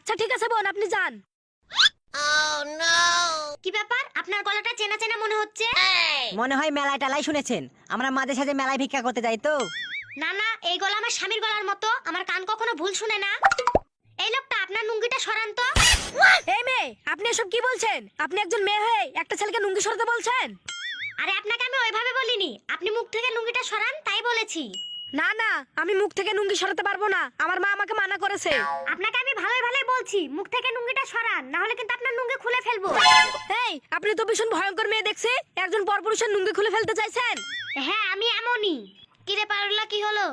আচ্ছা ঠিক আছে বোন, আপনি যান। কি ব্যাপার, আপনার গলাটা চেনা চেনা মনে হচ্ছে? মনে হয় মেলায় টেলাই শুনেছেন, আমরা মাঝে সাঝে মেলায় ভিক্ষা করতে যাই তো। না না, এই গলা আমার স্বামীর গলার মতো, আমার কান কখনো ভুল শুনে না। এই লোকটা, আপনার লুঙ্গিটা সরান তো। এই মেয়ে, আপনি এসব কি বলছেন? আপনি একজন মেয়ে হয়ে একটা ছেলেকে লুঙ্গি সরাতে বলছেন? আরে আপনাকে আমি ওইভাবে বলিনি, আপনি মুখ থেকে লুঙ্গিটা সরান তাই বলেছি। না না, আমি মুখ থেকে লুঙ্গি সরাতে পারবো না, আমার মা আমাকে মানা করেছে। আপনাকে আমি ভালোই ভালোই বলছি, মুখ থেকে লুঙ্গিটা সরান, না হলে কিন্তু আপনার লুঙ্গি খুলে ফেলবো। এই, আপনি তো ভীষণ ভয়ঙ্কর মেয়ে দেখছি, একজন পরপুরুষের লুঙ্গি খুলে ফেলতে চাইছেন। হ্যাঁ, আমি এমনই। কিরে পারুলা, কি হলো?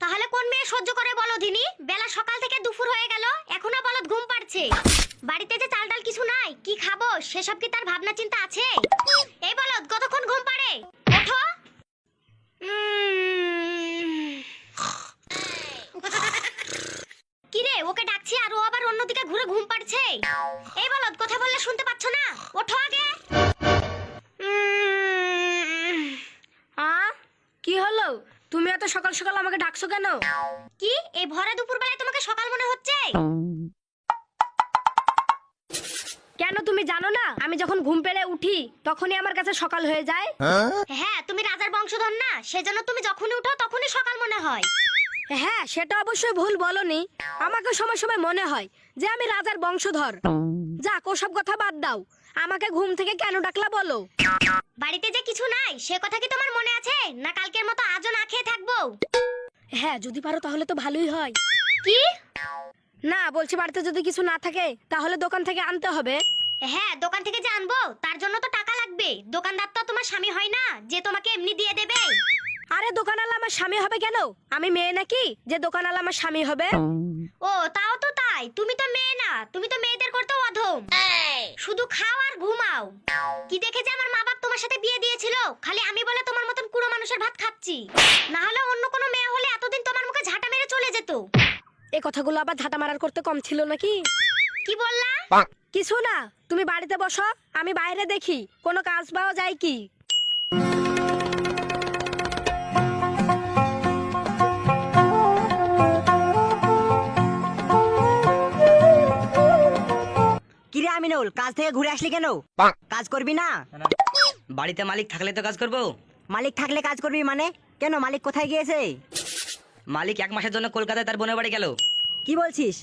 তাহলে কোন মেয়ে সহ্য করে বলো দিনি? বেলা সকাল থেকে দুপুর হয়ে গেল, এখনো বলদ ঘুম পাড়ছে। বাড়িতে যে চাল ডাল কিছু নাই, কি খাবো সেসব কি তার ভাবনা চিন্তা আছে? এই বলদ কতক্ষণ ঘুম পাড়ে? ওঠো। কিরে, ওকে ডাকছি আর ও আবার অন্যদিকে ঘুরে ঘুম পাড়ছে। এই বলদ, কথা বললে শুনতে পাচ্ছ না? ওঠো আগে। কি হলো? তুমি এত সকাল সকাল আমাকে ডাকছো কেন? কি, এই ভরা দুপুর বেলায় তোমাকে সকাল মনে হচ্ছে? কেন তুমি জানো না, আমি যখন ঘুম পেড়ে উঠি তখনই আমার কাছে সকাল হয়ে যায়। হ্যাঁ, তুমি রাজার বংশধর না, সেজন্য তুমি যখনই উঠো তখনই সকাল মনে হয়। হ্যাঁ, সেটা অবশ্যই ভুল বলনি। আমাকে সময় সময় মনে হয় যে আমি রাজার বংশধর। যাক, ওসব কথা বাদ দাও, আমাকে ঘুম থেকে কেন ডাকলা বলো? বাড়িতে যে কিছু নাই সে কথা কি তোমার মনে আছে? না কালকের মতো আজও না খেয়ে থাকবো? হ্যাঁ, যদি পারো তাহলে তো ভালোই হয়। কি? না, বলছি বাড়িতে যদি কিছু না থাকে তাহলে দোকান থেকে আনতে হবে। হ্যাঁ, দোকান থেকে যে আনবো তার জন্য তো টাকা লাগবে। দোকানদার তো তোমার স্বামী হয় না যে তোমাকে এমনি দিয়ে দেবে। আরে, দোকানওয়ালা আমার স্বামী হবে কেন? আমি মেয়ে নাকি যে দোকানওয়ালা আমার স্বামী হবে? ও, তাও তো তাই, তুমি তো মেয়ে না, তুমি তো মেয়েদের করতেও অধম। শুধু খাও আর ঘুমাও। কি দেখে যে আমার মা বাপ তোমার সাথে বিয়ে দিয়েছিল, খালি আমি বলে তোমার মতন কুড়ো মানুষের ভাত খাচ্ছি। না হলে অন্য কোনো মেয়ে হলে এতদিন তোমার মুখে ঝাঁটা মেরে চলে যেত। এই কথাগুলো আবার ঝাঁটা মারার করতে কম ছিল নাকি? কি বললা? কিছু না, তুমি বাড়িতে বসো, আমি বাইরে দেখি কোনো কাজ পাওয়া যায় কি। কিরে আমিনুল, কাজ থেকে ঘুরে আসলি কেন? কাজ করবি না? বাড়িতে মালিক থাকলে তো কাজ করব। মালিক থাকলে কাজ করবি মানে? কেন, মালিক কোথায় গিয়েছে? মালিক 1 মাসের জন্য কলকাতায় তার বোনের বাড়ি গেল। কি বলছিস?